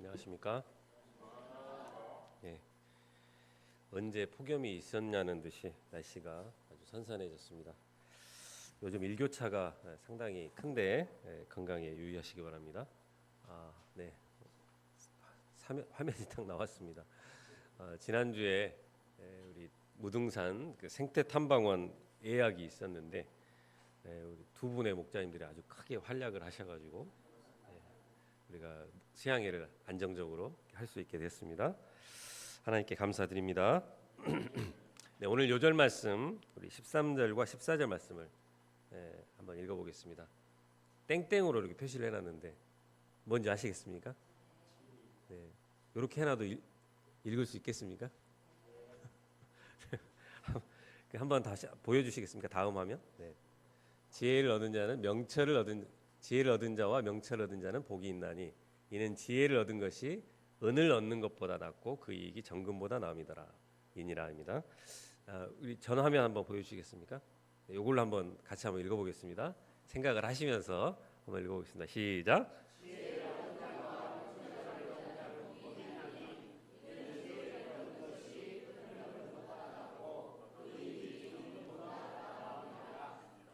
안녕하십니까? 예. 언제 폭염이 있었냐는 듯이 날씨가 아주 선선해졌습니다. 요즘 일교차가 상당히 큰데 건강에 유의하시기 바랍니다. 네. 화면이 딱 나왔습니다. 지난주에 우리 무등산 그 생태 탐방원 예약이 있었는데 우리 두 분의 목자님들이 아주 크게 활약을 하셔가지고 우리가 수양회를 안정적으로 할 수 있게 됐습니다. 하나님께 감사드립니다. 네, 오늘 요절 말씀 우리 13절과 14절 말씀을 한번 읽어보겠습니다. 땡땡으로 이렇게 표시를 해놨는데 뭔지 아시겠습니까? 네, 이렇게 해놔도 읽을 수 있겠습니까? 한번 다시 보여주시겠습니까? 다음 화면. 네. 지혜를 얻은 자와 명철을 얻은 자는 복이 있나니 이는 지혜를 얻은 것이 은을 얻는 것보다 낫고 그 이익이 정금보다 나음이더라 이니라입니다. 우리 전화면 한번 보여주시겠습니까? 네, 이걸로 한번 같이 한번 읽어보겠습니다. 생각을 하시면서 한번 읽어보겠습니다. 시작.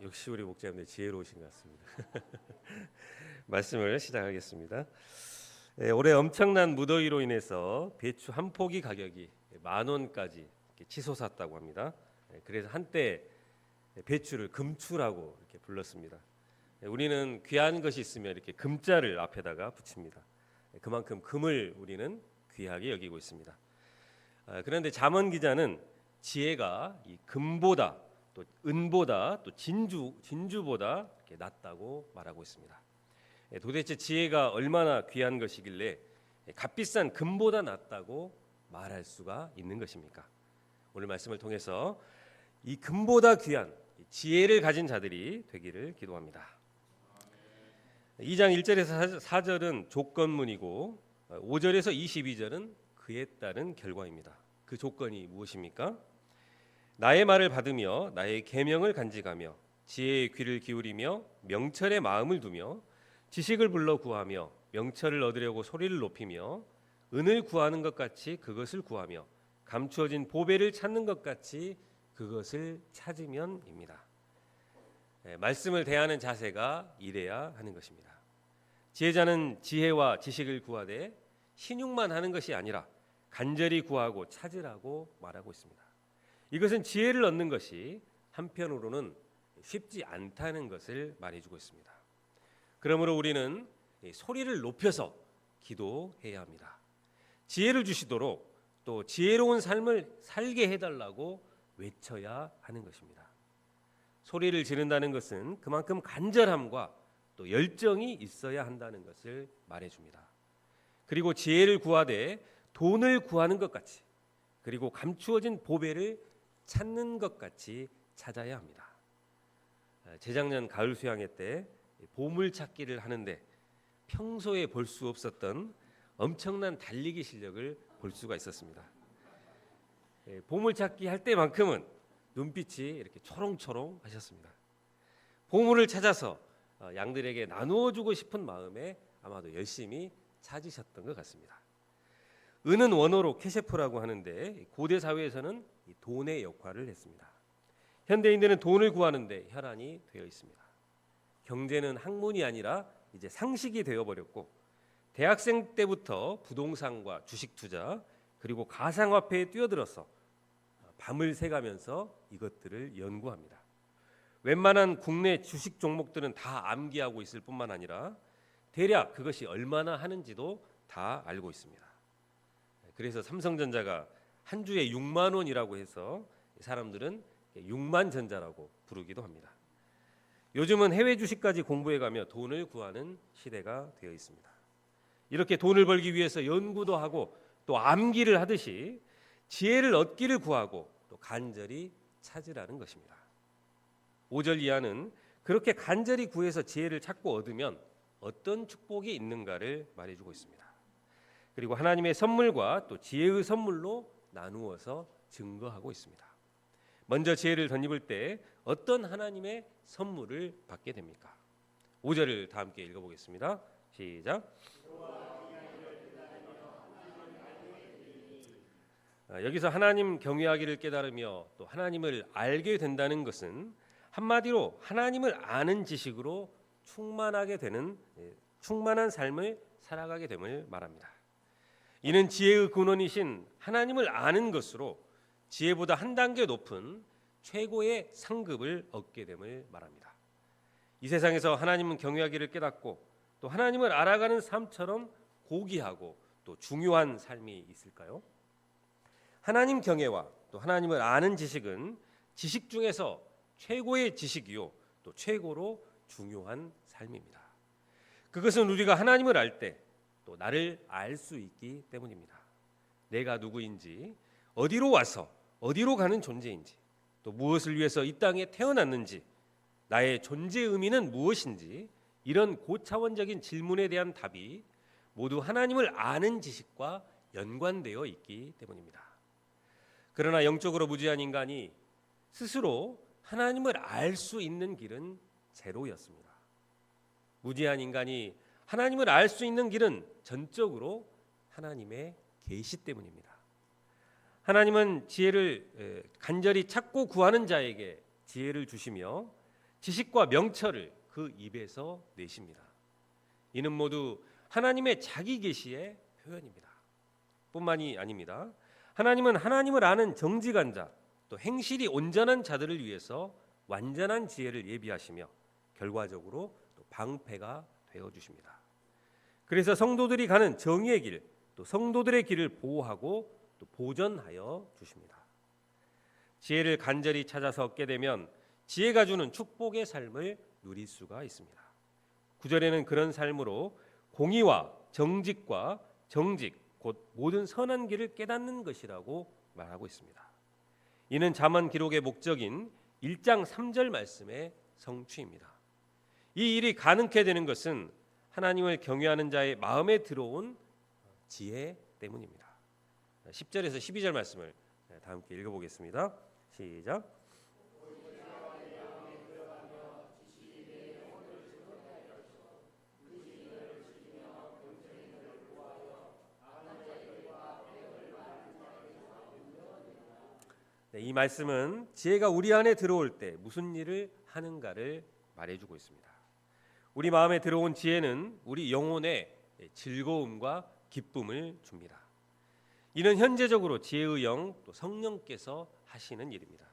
역시 우리 목자님들 지혜로우신 것 같습니다. 말씀을 시작하겠습니다. 올해 엄청난 무더위로 인해서 배추 한 포기 가격이 10,000원까지 치솟았다고 합니다. 그래서 한때 배추를 금추라고 이렇게 불렀습니다. 우리는 귀한 것이 있으면 이렇게 금자를 앞에다가 붙입니다. 그만큼 금을 우리는 귀하게 여기고 있습니다. 그런데 잠언 기자는 지혜가 이 금보다 또 은보다 또 진주보다 이렇게 낫다고 말하고 있습니다. 도대체 지혜가 얼마나 귀한 것이길래 값비싼 금보다 낫다고 말할 수가 있는 것입니까? 오늘 말씀을 통해서 이 금보다 귀한 지혜를 가진 자들이 되기를 기도합니다. 2장 1절에서 4절은 조건문이고 5절에서 22절은 그에 따른 결과입니다. 그 조건이 무엇입니까? 나의 말을 받으며 나의 계명을 간직하며 지혜의 귀를 기울이며 명철의 마음을 두며 지식을 불러 구하며 명철을 얻으려고 소리를 높이며 은을 구하는 것 같이 그것을 구하며 감추어진 보배를 찾는 것 같이 그것을 찾으면입니다. 말씀을 대하는 자세가 이래야 하는 것입니다. 지혜자는 지혜와 지식을 구하되 신용만 하는 것이 아니라 간절히 구하고 찾으라고 말하고 있습니다. 이것은 지혜를 얻는 것이 한편으로는 쉽지 않다는 것을 말해주고 있습니다. 그러므로 우리는 소리를 높여서 기도해야 합니다. 지혜를 주시도록 또 지혜로운 삶을 살게 해달라고 외쳐야 하는 것입니다. 소리를 지른다는 것은 그만큼 간절함과 또 열정이 있어야 한다는 것을 말해줍니다. 그리고 지혜를 구하되 돈을 구하는 것 같이 그리고 감추어진 보배를 찾는 것 같이 찾아야 합니다. 재작년 가을 수양회 때 보물 찾기를 하는데 평소에 볼 수 없었던 엄청난 달리기 실력을 볼 수가 있었습니다. 보물 찾기 할 때만큼은 눈빛이 이렇게 초롱초롱 하셨습니다. 보물을 찾아서 양들에게 나누어 주고 싶은 마음에 아마도 열심히 찾으셨던 것 같습니다. 은은 원어로 캐셰프라고 하는데 고대 사회에서는 돈의 역할을 했습니다. 현대인들은 돈을 구하는데 혈안이 되어 있습니다. 경제는 학문이 아니라 이제 상식이 되어버렸고 대학생 때부터 부동산과 주식 투자 그리고 가상화폐에 뛰어들어서 밤을 새가면서 이것들을 연구합니다. 웬만한 국내 주식 종목들은 다 암기하고 있을 뿐만 아니라 대략 그것이 얼마나 하는지도 다 알고 있습니다. 그래서 삼성전자가 한 주에 6만 원이라고 해서 사람들은 6만 전자라고 부르기도 합니다. 요즘은 해외 주식까지 공부해가며 돈을 구하는 시대가 되어 있습니다. 이렇게 돈을 벌기 위해서 연구도 하고 또 암기를 하듯이 지혜를 얻기를 구하고 또 간절히 찾으라는 것입니다. 5절 이하는 그렇게 간절히 구해서 지혜를 찾고 얻으면 어떤 축복이 있는가를 말해주고 있습니다. 그리고 하나님의 선물과 또 지혜의 선물로 나누어서 증거하고 있습니다. 먼저 지혜를 덧입을 때 어떤 하나님의 선물을 받게 됩니까? 5절을 다 함께 읽어보겠습니다. 시작. 여기서 하나님 경외하기를 깨달으며 또 하나님을 알게 된다는 것은 한마디로 하나님을 아는 지식으로 충만하게 되는 충만한 삶을 살아가게 됨을 말합니다. 이는 지혜의 근원이신 하나님을 아는 것으로 지혜보다 한 단계 높은 최고의 상급을 얻게 됨을 말합니다. 이 세상에서 하나님은 경외하기를 깨닫고 또 하나님을 알아가는 삶처럼 고귀하고 또 중요한 삶이 있을까요? 하나님 경외와 또 하나님을 아는 지식은 지식 중에서 최고의 지식이요 또 최고로 중요한 삶입니다. 그것은 우리가 하나님을 알 때 또 나를 알 수 있기 때문입니다. 내가 누구인지, 어디로 와서 어디로 가는 존재인지, 또 무엇을 위해서 이 땅에 태어났는지, 나의 존재 의미는 무엇인지, 이런 고차원적인 질문에 대한 답이 모두 하나님을 아는 지식과 연관되어 있기 때문입니다. 그러나 영적으로 무지한 인간이 스스로 하나님을 알 수 있는 길은 제로였습니다. 무지한 인간이 하나님을 알 수 있는 길은 전적으로 하나님의 계시 때문입니다. 하나님은 지혜를 간절히 찾고 구하는 자에게 지혜를 주시며 지식과 명철을 그 입에서 내십니다. 이는 모두 하나님의 자기 계시의 표현입니다. 뿐만이 아닙니다. 하나님은 하나님을 아는 정직한 자, 또 행실이 온전한 자들을 위해서 완전한 지혜를 예비하시며 결과적으로 또 방패가 되어 주십니다. 그래서 성도들이 가는 정의의 길, 또 성도들의 길을 보호하고 또 보전하여 주십니다. 지혜를 간절히 찾아서 얻게 되면 지혜가 주는 축복의 삶을 누릴 수가 있습니다. 9절에는 그런 삶으로 공의와 정직과 정직, 곧 모든 선한 길을 깨닫는 것이라고 말하고 있습니다. 이는 잠언 기록의 목적인 1장 3절 말씀의 성취입니다. 이 일이 가능케 되는 것은 하나님을 경외하는 자의 마음에 들어온 지혜 때문입니다. 10절에서 12절 말씀을 다 함께 읽어보겠습니다. 시작. 이 말씀은 지혜가 우리 안에 들어올 때 무슨 일을 하는가를 말해주고 있습니다. 우리 마음에 들어온 지혜는 우리 영혼에 즐거움과 기쁨을 줍니다. 이는 현재적으로 지혜의 영, 또 성령께서 하시는 일입니다.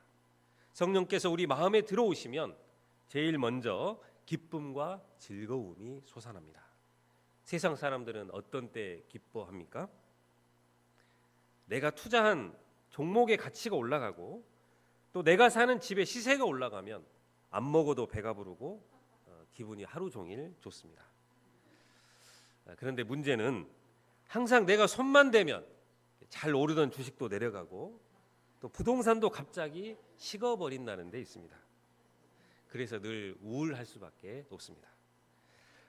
성령께서 우리 마음에 들어오시면 제일 먼저 기쁨과 즐거움이 솟아납니다. 세상 사람들은 어떤 때 기뻐합니까? 내가 투자한 종목의 가치가 올라가고 또 내가 사는 집의 시세가 올라가면 안 먹어도 배가 부르고 기분이 하루 종일 좋습니다. 그런데 문제는 항상 내가 손만 대면 잘 오르던 주식도 내려가고 또 부동산도 갑자기 식어버린다는 데 있습니다. 그래서 늘 우울할 수밖에 없습니다.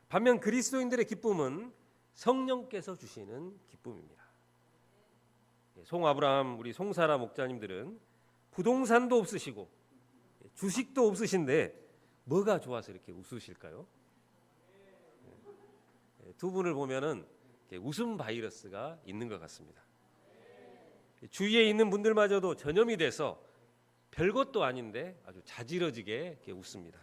반면 그리스도인들의 기쁨은 성령께서 주시는 기쁨입니다. 송 아브라함 우리 송사라 목자님들은 부동산도 없으시고 주식도 없으신데 뭐가 좋아서 이렇게 웃으실까요? 두 분을 보면은 웃음 바이러스가 있는 것 같습니다. 주위에 있는 분들마저도 전염이 돼서 별것도 아닌데 아주 자지러지게 이렇게 웃습니다.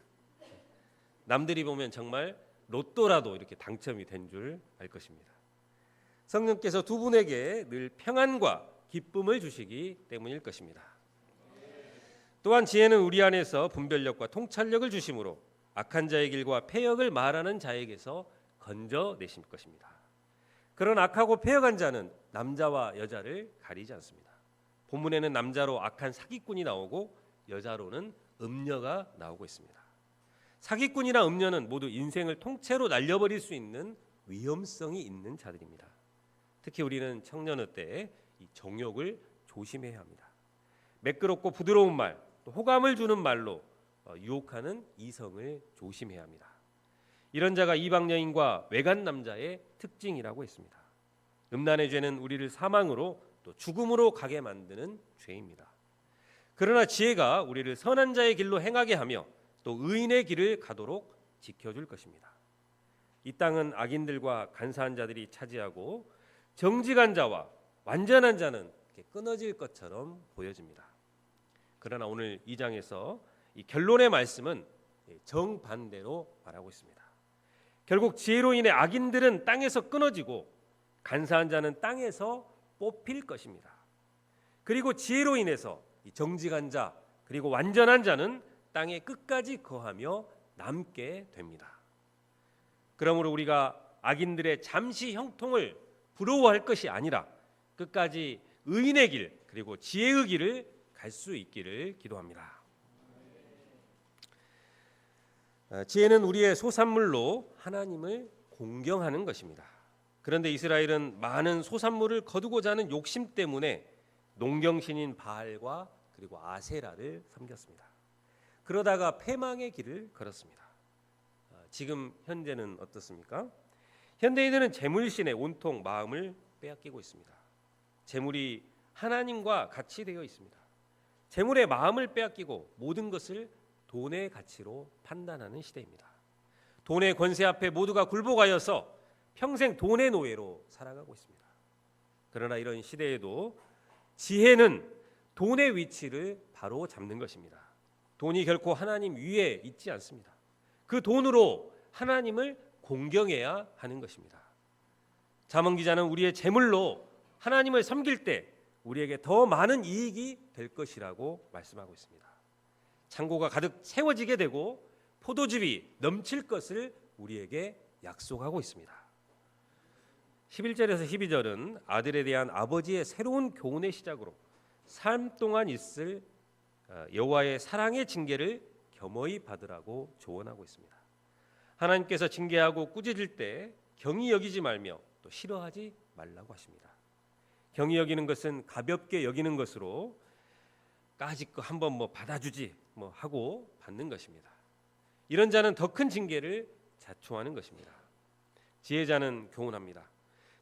남들이 보면 정말 로또라도 이렇게 당첨이 된 줄 알 것입니다. 성령께서 두 분에게 늘 평안과 기쁨을 주시기 때문일 것입니다. 또한 지혜는 우리 안에서 분별력과 통찰력을 주심으로 악한 자의 길과 패역을 말하는 자에게서 건져내실 것입니다. 그런 악하고 패역한 자는 남자와 여자를 가리지 않습니다. 본문에는 남자로 악한 사기꾼이 나오고 여자로는 음녀가 나오고 있습니다. 사기꾼이나 음녀는 모두 인생을 통째로 날려버릴 수 있는 위험성이 있는 자들입니다. 특히 우리는 청년의 때에 이 정욕을 조심해야 합니다. 매끄럽고 부드러운 말, 또 호감을 주는 말로 유혹하는 이성을 조심해야 합니다. 이런 자가 이방 여인과 외간 남자의 특징이라고 했습니다. 음란의 죄는 우리를 사망으로 또 죽음으로 가게 만드는 죄입니다. 그러나 지혜가 우리를 선한 자의 길로 행하게 하며 또 의인의 길을 가도록 지켜줄 것입니다. 이 땅은 악인들과 간사한 자들이 차지하고 정직한 자와 완전한 자는 이렇게 끊어질 것처럼 보여집니다. 그러나 오늘 2장에서 이 결론의 말씀은 정반대로 말하고 있습니다. 결국 지혜로 인해 악인들은 땅에서 끊어지고 간사한 자는 땅에서 뽑힐 것입니다. 그리고 지혜로 인해서 정직한 자 그리고 완전한 자는 땅에 끝까지 거하며 남게 됩니다. 그러므로 우리가 악인들의 잠시 형통을 부러워할 것이 아니라 끝까지 의인의 길 그리고 지혜의 길을 갈 수 있기를 기도합니다. 지혜는 우리의 소산물로 하나님을 공경하는 것입니다. 그런데 이스라엘은 많은 소산물을 거두고자 하는 욕심 때문에 농경신인 바알과 그리고 아세라를 섬겼습니다. 그러다가 패망의 길을 걸었습니다. 지금 현재는 어떻습니까? 현대인들은 재물신에 온통 마음을 빼앗기고 있습니다. 재물이 하나님과 같이 되어 있습니다. 재물에 마음을 빼앗기고 모든 것을 돈의 가치로 판단하는 시대입니다. 돈의 권세 앞에 모두가 굴복하여서 평생 돈의 노예로 살아가고 있습니다. 그러나 이런 시대에도 지혜는 돈의 위치를 바로 잡는 것입니다. 돈이 결코 하나님 위에 있지 않습니다. 그 돈으로 하나님을 공경해야 하는 것입니다. 잠언 기자는 우리의 재물로 하나님을 섬길 때 우리에게 더 많은 이익이 될 것이라고 말씀하고 있습니다. 창고가 가득 채워지게 되고 포도즙이 넘칠 것을 우리에게 약속하고 있습니다. 11절에서 12절은 아들에 대한 아버지의 새로운 교훈의 시작으로 삶 동안 있을 여호와의 사랑의 징계를 겸허히 받으라고 조언하고 있습니다. 하나님께서 징계하고 꾸짖을 때 경히 여기지 말며 또 싫어하지 말라고 하십니다. 경히 여기는 것은 가볍게 여기는 것으로 까짓 거 한번 받아주지 하고 받는 것입니다. 이런 자는 더 큰 징계를 자초하는 것입니다. 지혜자는 교훈합니다.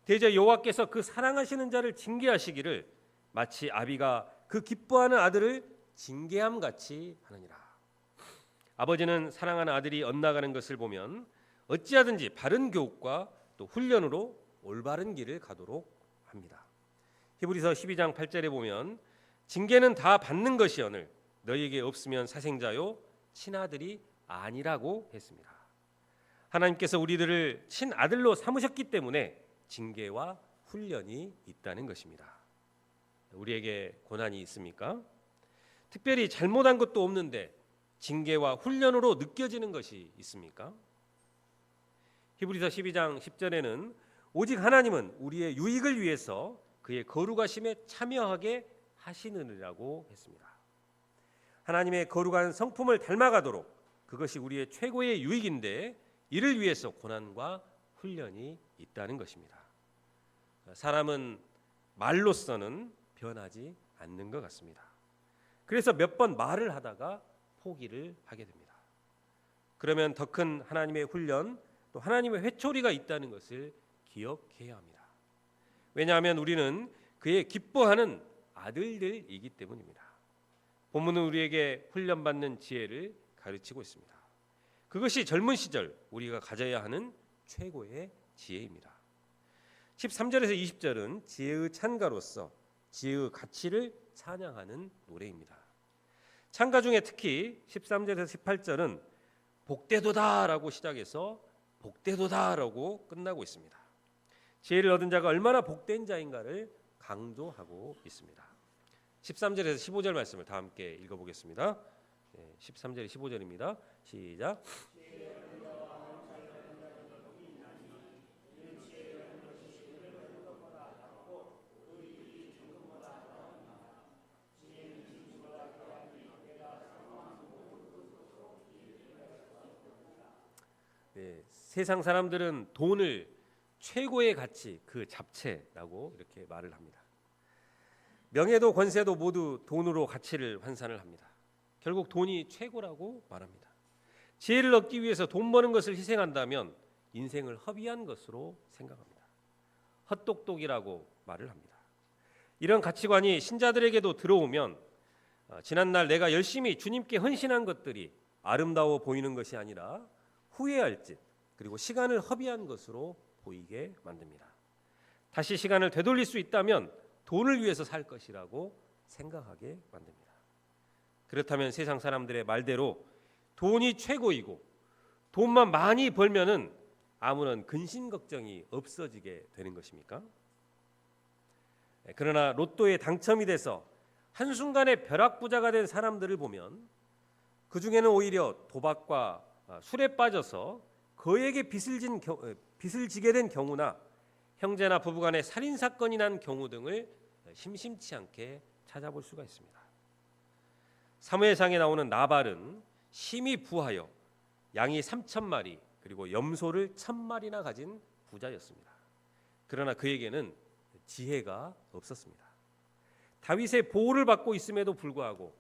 대저 여호와께서 그 사랑하시는 자를 징계하시기를 마치 아비가 그 기뻐하는 아들을 징계함 같이 하느니라. 아버지는 사랑하는 아들이 엇나가는 것을 보면 어찌하든지 바른 교육과 또 훈련으로 올바른 길을 가도록 합니다. 히브리서 12장 8절에 보면 징계는 다 받는 것이오늘 너희에게 없으면 사생자요 친아들이 아니라고 했습니다. 하나님께서 우리들을 친아들로 삼으셨기 때문에 징계와 훈련이 있다는 것입니다. 우리에게 고난이 있습니까? 특별히 잘못한 것도 없는데 징계와 훈련으로 느껴지는 것이 있습니까? 히브리서 12장 10절에는 오직 하나님은 우리의 유익을 위해서 그의 거룩하심에 참여하게 하시느니라고 했습니다. 하나님의 거룩한 성품을 닮아가도록 그것이 우리의 최고의 유익인데 이를 위해서 고난과 훈련이 있다는 것입니다. 사람은 말로서는 변하지 않는 것 같습니다. 그래서 몇 번 말을 하다가 포기를 하게 됩니다. 그러면 더 큰 하나님의 훈련 또 하나님의 회초리가 있다는 것을 기억해야 합니다. 왜냐하면 우리는 그의 기뻐하는 아들들이기 때문입니다. 본문은 우리에게 훈련받는 지혜를 가르치고 있습니다. 그것이 젊은 시절 우리가 가져야 하는 최고의 지혜입니다. 13절에서 20절은 지혜의 찬가로서 지혜의 가치를 찬양하는 노래입니다. 찬가 중에 특히 13절에서 18절은 복되도다라고 시작해서 복되도다라고 끝나고 있습니다. 지혜를 얻은 자가 얼마나 복된 자인가를 강조하고 있습니다. 13절에서 15절 말씀을 다 함께 읽어보겠습니다. 13절 15절입니다. 시작. 세상 사람들은 돈을 최고의 가치, 그 잡채라고 이렇게 말을 합니다. 명예도 권세도 모두 돈으로 가치를 환산을 합니다. 결국 돈이 최고라고 말합니다. 지혜를 얻기 위해서 돈 버는 것을 희생한다면 인생을 허비한 것으로 생각합니다. 헛똑똑이라고 말을 합니다. 이런 가치관이 신자들에게도 들어오면 지난날 내가 열심히 주님께 헌신한 것들이 아름다워 보이는 것이 아니라 후회할 짓 그리고 시간을 허비한 것으로 보이게 만듭니다. 다시 시간을 되돌릴 수 있다면 돈을 위해서 살 것이라고 생각하게 만듭니다. 그렇다면 세상 사람들의 말대로 돈이 최고이고 돈만 많이 벌면은 아무런 근심 걱정이 없어지게 되는 것입니까? 그러나 로또에 당첨이 돼서 한순간에 벼락부자가 된 사람들을 보면 그 중에는 오히려 도박과 술에 빠져서 거액의 빚을 지게 된 경우나 형제나 부부간의 살인 사건이 난 경우 등을 심심치 않게 찾아볼 수가 있습니다. 사무엘상에 나오는 나발은 심히 부하여 양이 3,000마리 그리고 염소를 1,000마리나 가진 부자였습니다. 그러나 그에게는 지혜가 없었습니다. 다윗의 보호를 받고 있음에도 불구하고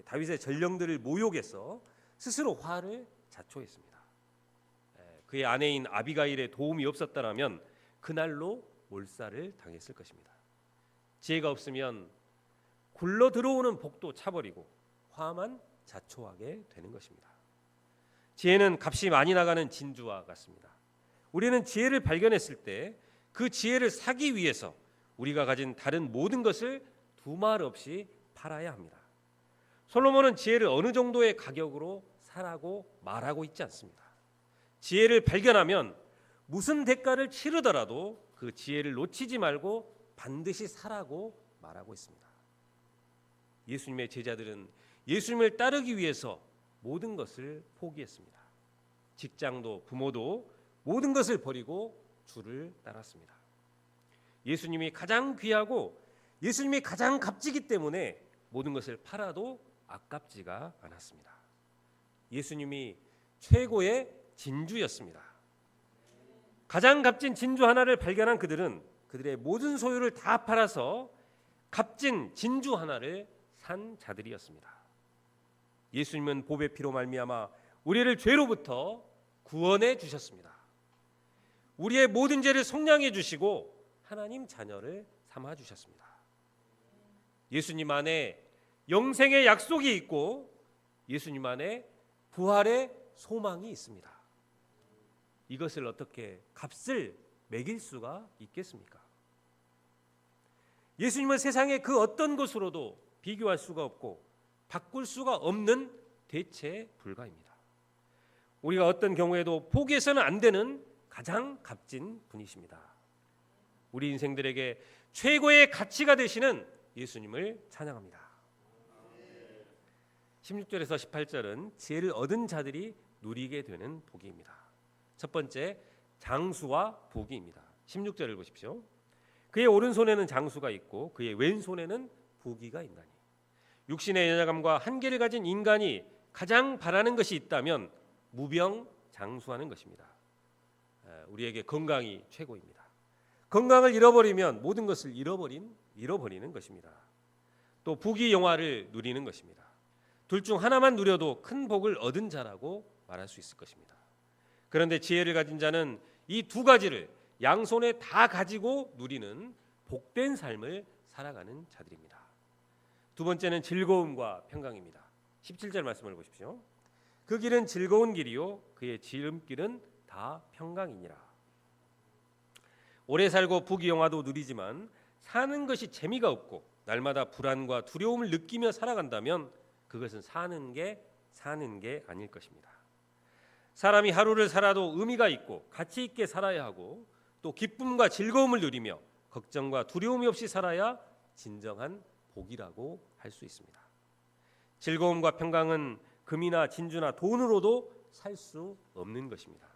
다윗의 전령들을 모욕해서 스스로 화를 자초했습니다. 그의 아내인 아비가일의 도움이 없었다면 그날로 몰살을 당했을 것입니다. 지혜가 없으면 굴러 들어오는 복도 차버리고 화만 자초하게 되는 것입니다. 지혜는 값이 많이 나가는 진주와 같습니다. 우리는 지혜를 발견했을 때 그 지혜를 사기 위해서 우리가 가진 다른 모든 것을 두말 없이 팔아야 합니다. 솔로몬은 지혜를 어느 정도의 가격으로 사라고 말하고 있지 않습니다. 지혜를 발견하면 무슨 대가를 치르더라도 그 지혜를 놓치지 말고 반드시 사라고 말하고 있습니다. 예수님의 제자들은 예수님을 따르기 위해서 모든 것을 포기했습니다. 직장도 부모도 모든 것을 버리고 주를 따랐습니다. 예수님이 가장 귀하고 예수님이 가장 값지기 때문에 모든 것을 팔아도 아깝지가 않았습니다. 예수님이 최고의 진주였습니다. 가장 값진 진주 하나를 발견한 그들은 그들의 모든 소유를 다 팔아서 값진 진주 하나를 산 자들이었습니다. 예수님은 보배 피로 말미암아 우리를 죄로부터 구원해 주셨습니다. 우리의 모든 죄를 속량해 주시고 하나님 자녀를 삼아 주셨습니다. 예수님 안에 영생의 약속이 있고 예수님 안에 부활의 소망이 있습니다. 이것을 어떻게 값을 매길 수가 있겠습니까? 예수님은 세상의 그 어떤 것으로도 비교할 수가 없고 바꿀 수가 없는 대체 불가입니다. 우리가 어떤 경우에도 포기해서는 안 되는 가장 값진 분이십니다. 우리 인생들에게 최고의 가치가 되시는 예수님을 찬양합니다. 16절에서 18절은 지혜를 얻은 자들이 누리게 되는 복입니다. 첫 번째, 장수와 부귀입니다. 16절을 보십시오. 그의 오른손에는 장수가 있고 그의 왼손에는 부귀가 있나니 육신의 연약함과 한계를 가진 인간이 가장 바라는 것이 있다면 무병장수하는 것입니다. 우리에게 건강이 최고입니다. 건강을 잃어버리면 모든 것을 잃어버리는 것입니다. 또 부귀 영화를 누리는 것입니다. 둘 중 하나만 누려도 큰 복을 얻은 자라고 말할 수 있을 것입니다. 그런데 지혜를 가진 자는 이 두 가지를 양손에 다 가지고 누리는 복된 삶을 살아가는 자들입니다. 두 번째는 즐거움과 평강입니다. 17절 말씀을 보십시오. 그 길은 즐거운 길이요 그의 지름길은 다 평강이니라. 오래 살고 부귀영화도 누리지만 사는 것이 재미가 없고 날마다 불안과 두려움을 느끼며 살아간다면 그것은 사는 게 아닐 것입니다. 사람이 하루를 살아도 의미가 있고 가치 있게 살아야 하고 또 기쁨과 즐거움을 누리며 걱정과 두려움이 없이 살아야 진정한 복이라고 할 수 있습니다. 즐거움과 평강은 금이나 진주나 돈으로도 살 수 없는 것입니다.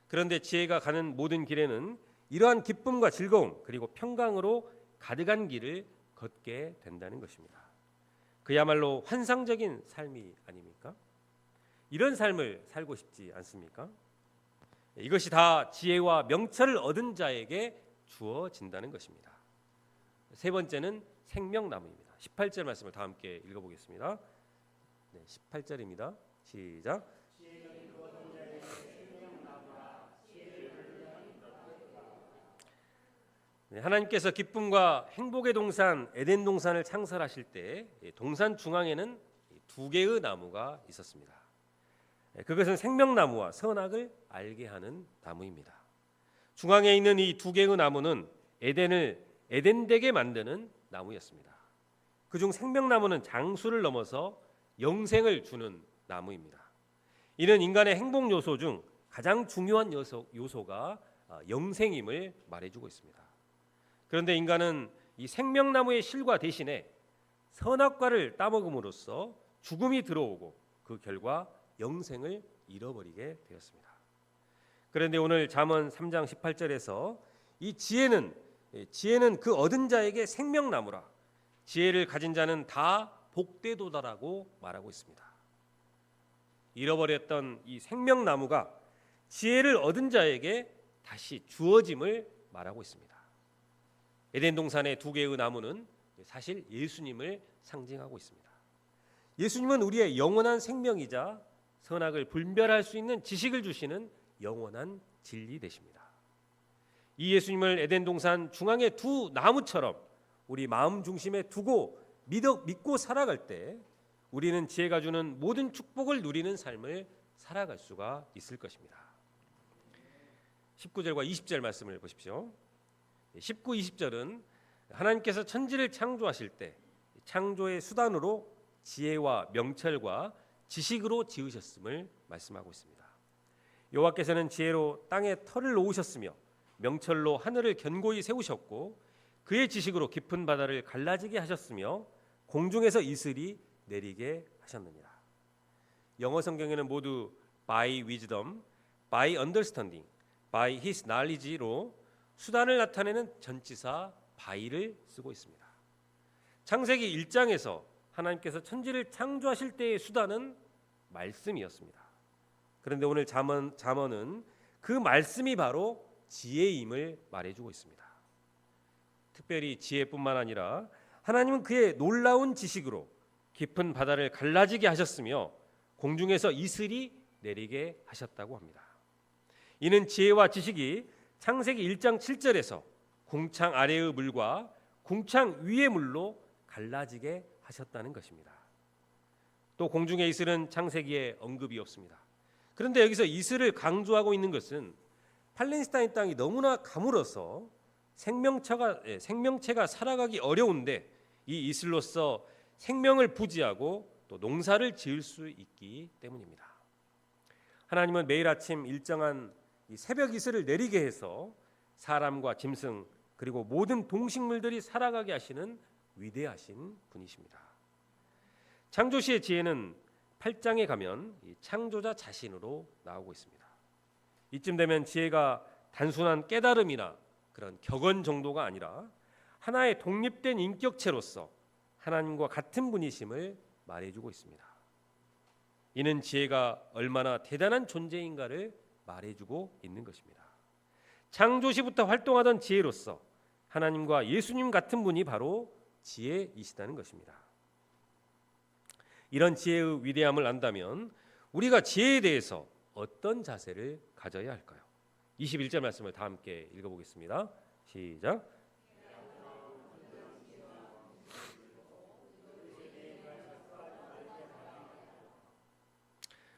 그런데 지혜가 가는 모든 길에는 이러한 기쁨과 즐거움 그리고 평강으로 가득한 길을 걷게 된다는 것입니다. 그야말로 환상적인 삶이 아닙니까? 이런 삶을 살고 싶지 않습니까? 이것이 다 지혜와 명철을 얻은 자에게 주어진다는 것입니다. 세 번째는 생명나무입니다. 18절 말씀을 다 함께 읽어보겠습니다. 18절입니다. 시작. 하나님께서 기쁨과 행복의 동산 에덴 동산을 창설하실 때 동산 중앙에는 두 개의 나무가 있었습니다. 그것은 생명나무와 선악을 알게 하는 나무입니다. 중앙에 있는 이 두 개의 나무는 에덴을 에덴되게 만드는 나무였습니다. 그중 생명나무는 장수를 넘어서 영생을 주는 나무입니다. 이는 인간의 행복 요소 중 가장 중요한 요소가 영생임을 말해주고 있습니다. 그런데 인간은 이 생명나무의 실과 대신에 선악과를 따먹음으로써 죽음이 들어오고 그 결과 영생을 잃어버리게 되었습니다. 그런데 오늘 잠언 3장 18절에서 이 지혜는 그 얻은 자에게 생명나무라, 지혜를 가진 자는 다 복되도다라고 말하고 있습니다. 잃어버렸던 이 생명나무가 지혜를 얻은 자에게 다시 주어짐을 말하고 있습니다. 에덴 동산의 두 개의 나무는 사실 예수님을 상징하고 있습니다. 예수님은 우리의 영원한 생명이자 선악을 분별할 수 있는 지식을 주시는 영원한 진리 되십니다. 이 예수님을 에덴 동산 중앙의 두 나무처럼 우리 마음 중심에 두고 믿고 살아갈 때 우리는 지혜가 주는 모든 축복을 누리는 삶을 살아갈 수가 있을 것입니다. 19절과 20절 말씀을 보십시오. 19, 20절은 하나님께서 천지를 창조하실 때 창조의 수단으로 지혜와 명철과 지식으로 지으셨음을 말씀하고 있습니다. 여호와께서는 지혜로 땅에 터를 놓으셨으며 명철로 하늘을 견고히 세우셨고 그의 지식으로 깊은 바다를 갈라지게 하셨으며 공중에서 이슬이 내리게 하셨느니라. 영어 성경에는 모두 by wisdom, by understanding, by his knowledge로 수단을 나타내는 전치사 by를 쓰고 있습니다. 창세기 1장에서 하나님께서 천지를 창조하실 때의 수단은 말씀이었습니다. 그런데 오늘 잠언은 그 말씀이 바로 지혜임을 말해주고 있습니다. 특별히 지혜뿐만 아니라 하나님은 그의 놀라운 지식으로 깊은 바다를 갈라지게 하셨으며 공중에서 이슬이 내리게 하셨다고 합니다. 이는 지혜와 지식이 창세기 1장 7절에서 궁창 아래의 물과 궁창 위의 물로 갈라지게 하셨다는 것입니다. 또 공중의 이슬은 창세기에 언급이 없습니다. 그런데 여기서 이슬을 강조하고 있는 것은 팔레스타인 땅이 너무나 가물어서 생명체가 살아가기 어려운데 이 이슬로서 생명을 부지하고 또 농사를 지을 수 있기 때문입니다. 하나님은 매일 아침 일정한 이 새벽 이슬을 내리게 해서 사람과 짐승 그리고 모든 동식물들이 살아가게 하시는 위대하신 분이십니다. 창조시의 지혜는 8장에 가면 이 창조자 자신으로 나오고 있습니다. 이쯤 되면 지혜가 단순한 깨달음이나 그런 격언 정도가 아니라 하나의 독립된 인격체로서 하나님과 같은 분이심을 말해주고 있습니다. 이는 지혜가 얼마나 대단한 존재인가를 말해주고 있는 것입니다. 창조시부터 활동하던 지혜로서 하나님과 예수님 같은 분이 바로 지혜이시다는 것입니다. 이런 지혜의 위대함을 안다면 우리가 지혜에 대해서 어떤 자세를 가져야 할까요? 21절 말씀을 다 함께 읽어보겠습니다. 시작.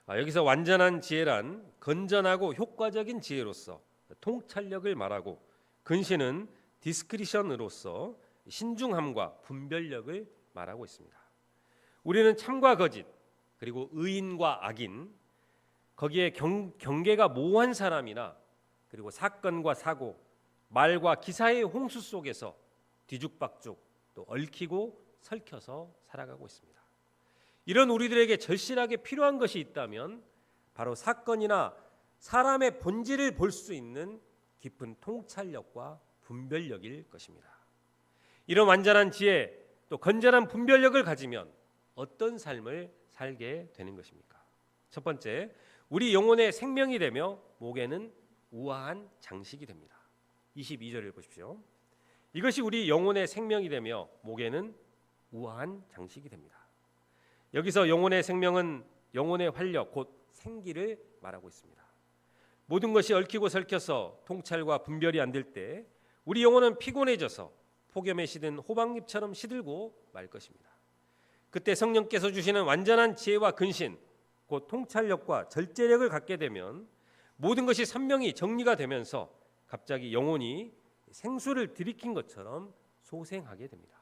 여기서 완전한 지혜란 건전하고 효과적인 지혜로서 통찰력을 말하고 근신은 디스크리션으로서 신중함과 분별력을 말하고 있습니다. 우리는 참과 거짓 그리고 의인과 악인 거기에 경계가 모호한 사람이나 그리고 사건과 사고 말과 기사의 홍수 속에서 뒤죽박죽 또 얽히고 설켜서 살아가고 있습니다. 이런 우리들에게 절실하게 필요한 것이 있다면 바로 사건이나 사람의 본질을 볼 수 있는 깊은 통찰력과 분별력일 것입니다. 이런 완전한 지혜 또 건전한 분별력을 가지면 어떤 삶을 살게 되는 것입니까? 첫 번째, 우리 영혼의 생명이 되며 목에는 우아한 장식이 됩니다. 22절을 보십시오. 이것이 우리 영혼의 생명이 되며 목에는 우아한 장식이 됩니다. 여기서 영혼의 생명은 영혼의 활력 곧 생기를 말하고 있습니다. 모든 것이 얽히고 설켜서 통찰과 분별이 안 될 때 우리 영혼은 피곤해져서 폭염에 시든 호박잎처럼 시들고 말 것입니다. 그때 성령께서 주시는 완전한 지혜와 근신 곧 통찰력과 절제력을 갖게 되면 모든 것이 선명히 정리가 되면서 갑자기 영혼이 생수를 들이킨 것처럼 소생하게 됩니다.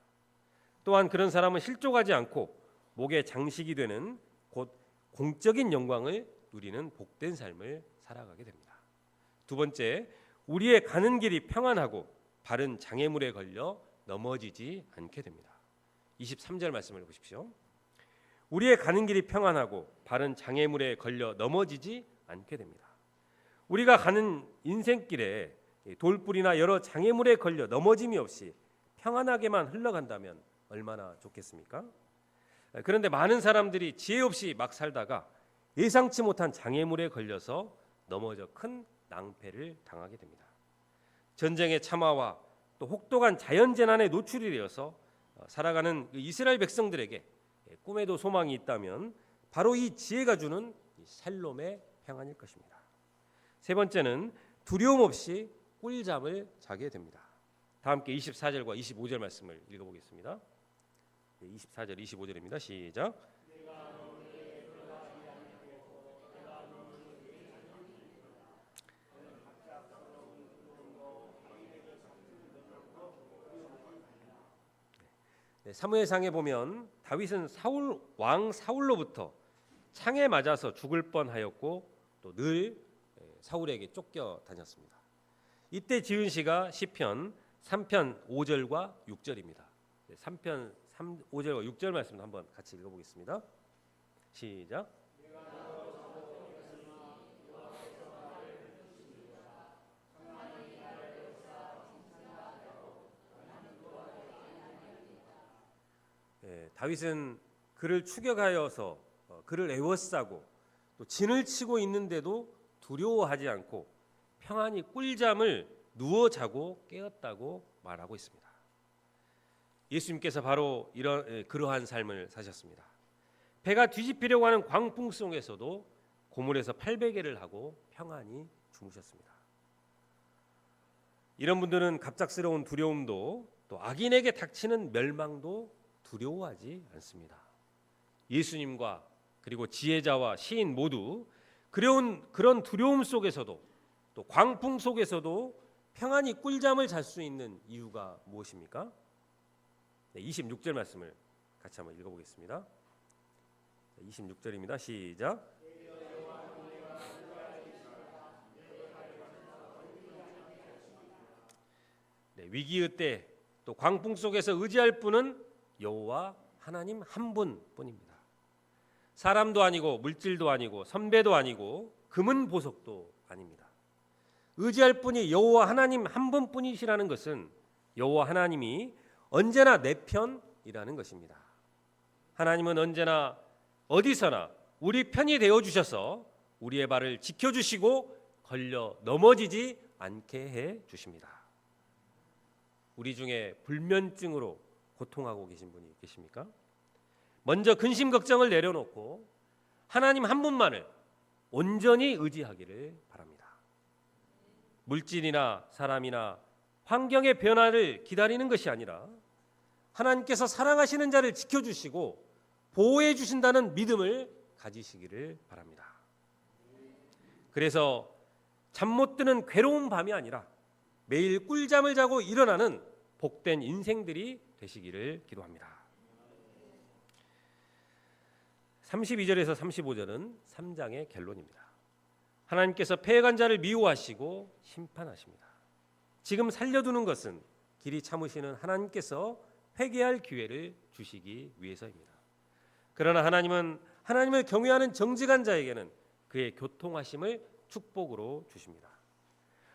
또한 그런 사람은 실족하지 않고 목에 장식이 되는 곧 공적인 영광을 누리는 복된 삶을 살아가게 됩니다. 두 번째, 우리의 가는 길이 평안하고 바른 장애물에 걸려 넘어지지 않게 됩니다. 23절 말씀을 보십시오. 우리의 가는 길이 평안하고 바른 장애물에 걸려 넘어지지 않게 됩니다. 우리가 가는 인생길에 돌불이나 여러 장애물에 걸려 넘어짐이 없이 평안하게만 흘러간다면 얼마나 좋겠습니까? 그런데 많은 사람들이 지혜 없이 막 살다가 예상치 못한 장애물에 걸려서 넘어져 큰 낭패를 당하게 됩니다. 전쟁의 참화와 또 혹독한 자연재난에 노출이 되어서 살아가는 이스라엘 백성들에게 꿈에도 소망이 있다면 바로 이 지혜가 주는 샬롬의 평안일 것입니다. 세 번째는 두려움 없이 꿀잠을 자게 됩니다. 다 함께 24절과 25절 말씀을 읽어보겠습니다. 24절, 25절입니다. 시작. 사무엘상에 보면 다윗은 왕 사울로부터 창에 맞아서 죽을 뻔하였고 또 늘 사울에게 쫓겨 다녔습니다. 이때 지은 시가 시편 3편 5절과 6절입니다. 3편 5절과 6절 말씀도 한번 같이 읽어보겠습니다. 시작. 다윗은 그를 추격하여서 그를 애워싸고 또 진을 치고 있는데도 두려워하지 않고 평안히 꿀잠을 누워 자고 깨었다고 말하고 있습니다. 예수님께서 바로 그러한 삶을 사셨습니다. 배가 뒤집히려고 하는 광풍 속에서도 고물에서 800일을 하고 평안히 주무셨습니다. 이런 분들은 갑작스러운 두려움도 또 악인에게 닥치는 멸망도 두려워하지 않습니다. 예수님과 그리고 지혜자와 시인 모두 그런 두려움 속에서도 또 광풍 속에서도 평안히 꿀잠을 잘 수 있는 이유가 무엇입니까? 26절 말씀을 같이 한번 읽어보겠습니다. 26절입니다. 시작. 위기의 때 또 광풍 속에서 의지할 분은 여호와 하나님 한 분뿐입니다. 사람도 아니고 물질도 아니고 선배도 아니고 금은 보석도 아닙니다. 의지할 분이 여호와 하나님 한 분뿐이시라는 것은 여호와 하나님이 언제나 내 편이라는 것입니다. 하나님은 언제나 어디서나 우리 편이 되어 주셔서 우리의 발을 지켜주시고 걸려 넘어지지 않게 해 주십니다. 우리 중에 불면증으로 고통하고 계신 분이 계십니까? 먼저 근심 걱정을 내려놓고 하나님 한 분만을 온전히 의지하기를 바랍니다. 물질이나 사람이나 환경의 변화를 기다리는 것이 아니라 하나님께서 사랑하시는 자를 지켜주시고 보호해 주신다는 믿음을 가지시기를 바랍니다. 그래서 잠 못 드는 괴로운 밤이 아니라 매일 꿀잠을 자고 일어나는 복된 인생들이 되시기를 기도합니다. 32절에서 35절은 3장의 결론입니다. 하나님께서 패해간 자를 미워하시고 심판하십니다. 지금 살려두는 것은 길이 참으시는 하나님께서 회개할 기회를 주시기 위해서입니다. 그러나 하나님은 하나님을 경외하는 정직한 자에게는 그의 교통하심을 축복으로 주십니다.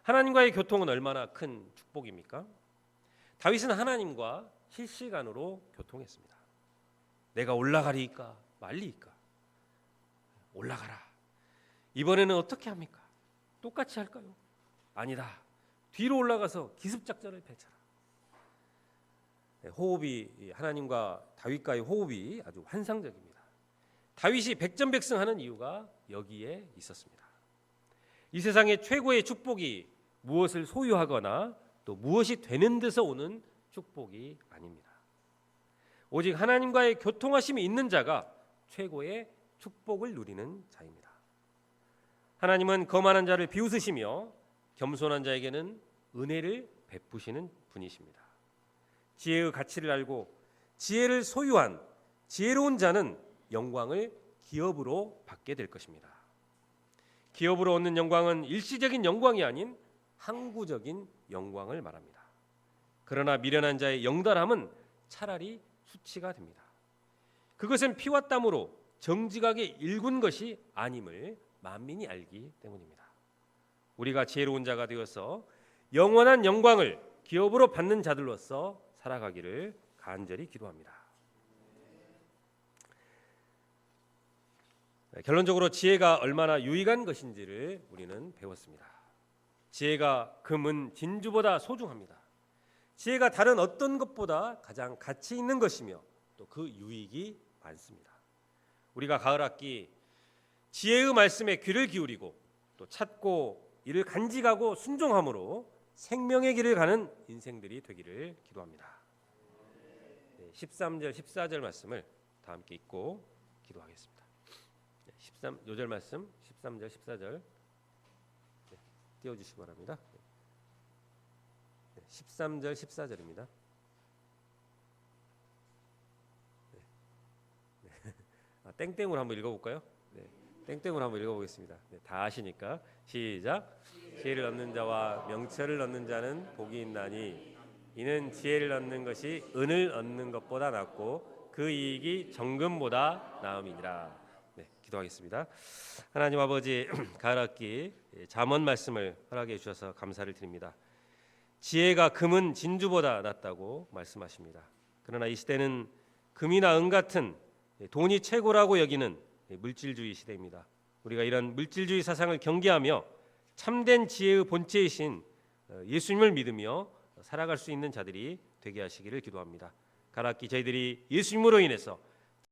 하나님과의 교통은 얼마나 큰 축복입니까? 다윗은 하나님과 실시간으로 교통했습니다. 내가 올라가리이까 말리이까? 올라가라. 이번에는 어떻게 합니까? 똑같이 할까요? 아니다. 뒤로 올라가서 기습작전을 펼쳐라. 호흡이 하나님과 다윗과의 호흡이 아주 환상적입니다. 다윗이 백전백승하는 이유가 여기에 있었습니다. 이 세상의 최고의 축복이 무엇을 소유하거나 또 무엇이 되는 데서 오는 축복이 아닙니다. 오직 하나님과의 교통하심이 있는 자가 최고의 축복을 누리는 자입니다. 하나님은 거만한 자를 비웃으시며 겸손한 자에게는 은혜를 베푸시는 분이십니다. 지혜의 가치를 알고 지혜를 소유한 지혜로운 자는 영광을 기업으로 받게 될 것입니다. 기업으로 얻는 영광은 일시적인 영광이 아닌 항구적인 영광을 말합니다. 그러나 미련한 자의 영달함은 차라리 수치가 됩니다. 그것은 피와 땀으로 정직하게 일군 것이 아님을 만민이 알기 때문입니다. 우리가 지혜로운 자가 되어서 영원한 영광을 기업으로 받는 자들로서 살아가기를 간절히 기도합니다. 결론적으로 지혜가 얼마나 유익한 것인지를 우리는 배웠습니다. 지혜가 금은 진주보다 소중합니다. 지혜가 다른 어떤 것보다 가장 가치 있는 것이며 또 그 유익이 많습니다. 우리가 가을 학기 지혜의 말씀에 귀를 기울이고 또 찾고 이를 간직하고 순종함으로 생명의 길을 가는 인생들이 되기를 기도합니다. 13절 14절 말씀을 다 함께 읽고 기도하겠습니다. 13절 말씀 13절 14절 띄워주시기 바랍니다. 13절 14절입니다. 땡땡으로 한번 읽어볼까요? 땡땡으로 한번 읽어보겠습니다. 다 아시니까 시작. 지혜를 얻는 자와 명철을 얻는 자는 복이 있나니 이는 지혜를 얻는 것이 은을 얻는 것보다 낫고 그 이익이 정금보다 나음이니라. 기도하겠습니다. 하나님 아버지, 가을 학기 잠언 말씀을 허락해 주셔서 감사를 드립니다. 지혜가 금은 진주보다 낫다고 말씀하십니다. 그러나 이 시대는 금이나 은 같은 돈이 최고라고 여기는 물질주의 시대입니다. 우리가 이런 물질주의 사상을 경계하며 참된 지혜의 본체이신 예수님을 믿으며 살아갈 수 있는 자들이 되게 하시기를 기도합니다. 가을 학기 저희들이 예수님으로 인해서